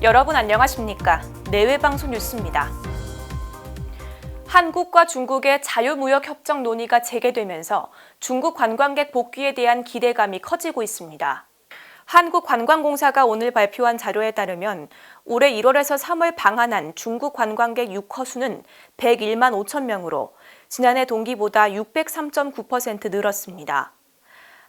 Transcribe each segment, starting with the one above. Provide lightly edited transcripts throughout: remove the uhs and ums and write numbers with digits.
여러분 안녕하십니까? 내외방송 뉴스입니다. 한국과 중국의 자유무역협정 논의가 재개되면서 중국 관광객 복귀에 대한 기대감이 커지고 있습니다. 한국관광공사가 오늘 발표한 자료에 따르면 올해 1월에서 3월 방한한 중국 관광객 유커수는 101만 5천 명으로 지난해 동기보다 603.9% 늘었습니다.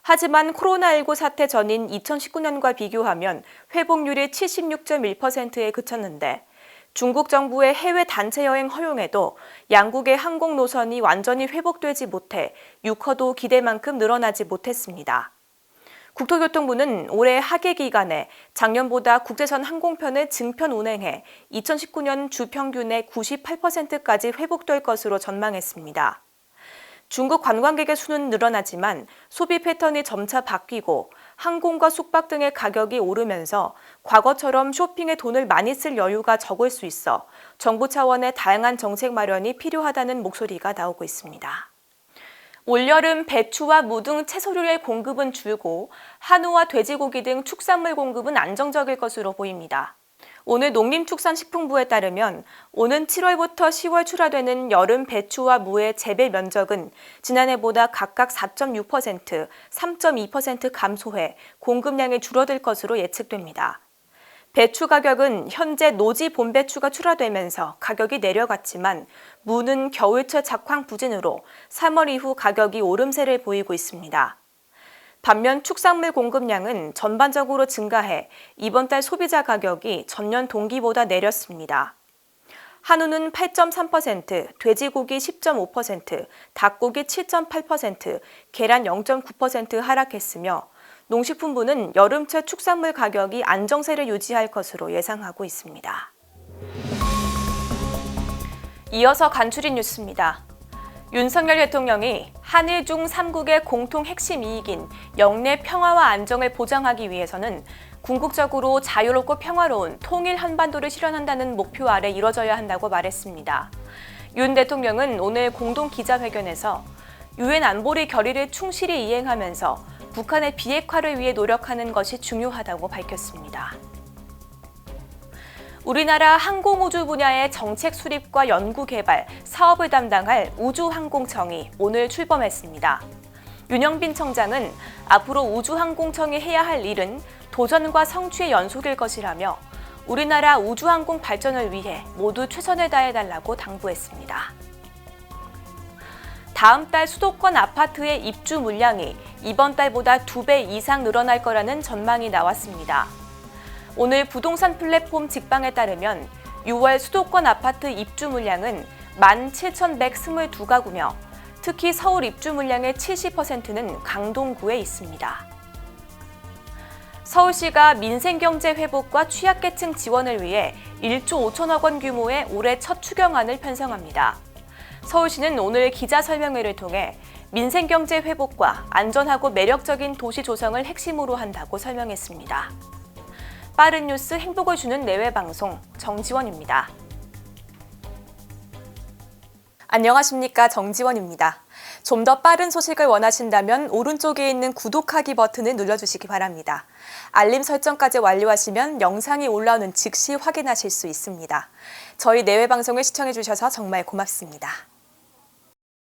하지만 코로나19 사태 전인 2019년과 비교하면 회복률이 76.1%에 그쳤는데 중국 정부의 해외 단체 여행 허용에도 양국의 항공 노선이 완전히 회복되지 못해 유커도 기대만큼 늘어나지 못했습니다. 국토교통부는 올해 하계 기간에 작년보다 국제선 항공편을 증편 운행해 2019년 주평균의 98%까지 회복될 것으로 전망했습니다. 중국 관광객의 수는 늘어나지만 소비 패턴이 점차 바뀌고 항공과 숙박 등의 가격이 오르면서 과거처럼 쇼핑에 돈을 많이 쓸 여유가 적을 수 있어 정부 차원의 다양한 정책 마련이 필요하다는 목소리가 나오고 있습니다. 올여름 배추와 무 등 채소류의 공급은 줄고 한우와 돼지고기 등 축산물 공급은 안정적일 것으로 보입니다. 오늘 농림축산식품부에 따르면 오는 7월부터 10월 출하되는 여름 배추와 무의 재배 면적은 지난해보다 각각 4.6%, 3.2% 감소해 공급량이 줄어들 것으로 예측됩니다. 배추 가격은 현재 노지 봄배추가 출하되면서 가격이 내려갔지만 무는 겨울철 작황 부진으로 3월 이후 가격이 오름세를 보이고 있습니다. 반면 축산물 공급량은 전반적으로 증가해 이번 달 소비자 가격이 전년 동기보다 내렸습니다. 한우는 8.3%, 돼지고기 10.5%, 닭고기 7.8%, 계란 0.9% 하락했으며 농식품부는 여름철 축산물 가격이 안정세를 유지할 것으로 예상하고 있습니다. 이어서 간추린 뉴스입니다. 윤석열 대통령이 한일 중 3국의 공통 핵심 이익인 영내 평화와 안정을 보장하기 위해서는 궁극적으로 자유롭고 평화로운 통일 한반도를 실현한다는 목표 아래 이뤄져야 한다고 말했습니다. 윤 대통령은 오늘 공동 기자회견에서 유엔 안보리 결의를 충실히 이행하면서 북한의 비핵화를 위해 노력하는 것이 중요하다고 밝혔습니다. 우리나라 항공우주 분야의 정책 수립과 연구 개발, 사업을 담당할 우주항공청이 오늘 출범했습니다. 윤영빈 청장은 앞으로 우주항공청이 해야 할 일은 도전과 성취의 연속일 것이라며 우리나라 우주항공 발전을 위해 모두 최선을 다해달라고 당부했습니다. 다음 달 수도권 아파트의 입주 물량이 이번 달보다 2배 이상 늘어날 거라는 전망이 나왔습니다. 오늘 부동산 플랫폼 직방에 따르면 6월 수도권 아파트 입주 물량은 17,122가구며 특히 서울 입주 물량의 70%는 강동구에 있습니다. 서울시가 민생경제 회복과 취약계층 지원을 위해 1조 5천억 원 규모의 올해 첫 추경안을 편성합니다. 서울시는 오늘 기자설명회를 통해 민생경제 회복과 안전하고 매력적인 도시 조성을 핵심으로 한다고 설명했습니다. 빠른 뉴스 행복을 주는 내외방송 정지원입니다. 안녕하십니까, 정지원입니다. 좀 더 빠른 소식을 원하신다면 오른쪽에 있는 구독하기 버튼을 눌러주시기 바랍니다. 알림 설정까지 완료하시면 영상이 올라오는 즉시 확인하실 수 있습니다. 저희 내외방송을 시청해주셔서 정말 고맙습니다.